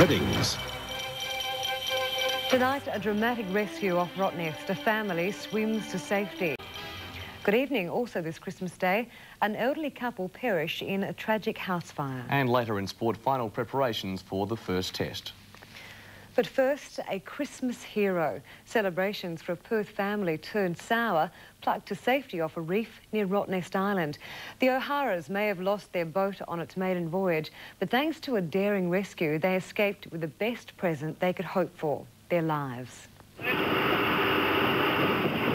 Headings. Tonight, a dramatic rescue off Rottnest. A family swims to safety. Good evening. Also this Christmas Day, an elderly couple perish in a tragic house fire. And later in sport, final preparations for the first test. But first, a Christmas hero. Celebrations for a Perth family turned sour, plucked to safety off a reef near Rottnest Island. The O'Haras may have lost their boat on its maiden voyage, but thanks to a daring rescue, they escaped with the best present they could hope for, their lives.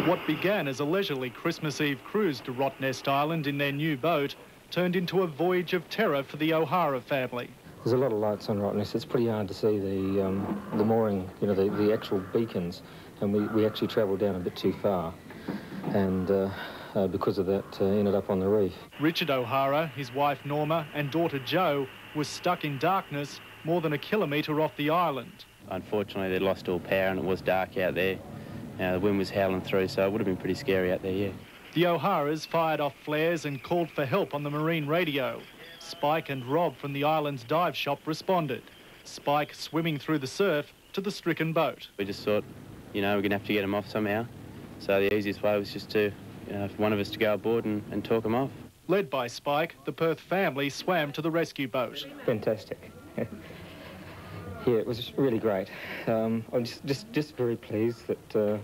What began as a leisurely Christmas Eve cruise to Rottnest Island in their new boat turned into a voyage of terror for the O'Hara family. There's a lot of lights on Rottnest. It's pretty hard to see the mooring, you know, the actual beacons, and we actually travelled down a bit too far, and because of that, ended up on the reef. Richard O'Hara, his wife Norma and daughter Jo were stuck in darkness more than a kilometre off the island. Unfortunately, they lost all power and it was dark out there. The wind was howling through, so it would have been pretty scary out there, yeah. The O'Haras fired off flares and called for help on the marine radio. Spike and Rob from the island's dive shop responded. Spike swimming through the surf to the stricken boat. We just thought, you know, we're going to have to get them off somehow. So the easiest way was just to, you know, for one of us to go aboard and talk them off. Led by Spike, the Perth family swam to the rescue boat. Fantastic. Yeah, it was really great. I'm just very pleased that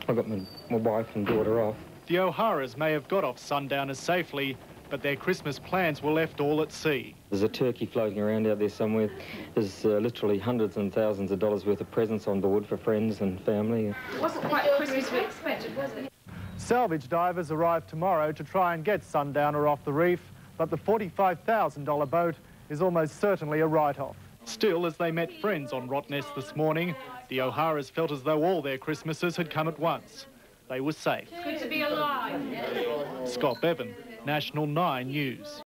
I got my wife and daughter off. The O'Haras may have got off Sundowners safely, but their Christmas plans were left all at sea. There's a turkey floating around out there somewhere. There's literally hundreds and thousands of dollars worth of presents on board for friends and family. It wasn't quite Christmas we expected, was it? Salvage divers arrive tomorrow to try and get Sundowner off the reef, but the $45,000 boat is almost certainly a write-off. Still, as they met friends on Rottnest this morning, the O'Haras felt as though all their Christmases had come at once. They were safe. Good to be alive. Scott Bevan, National 9 News.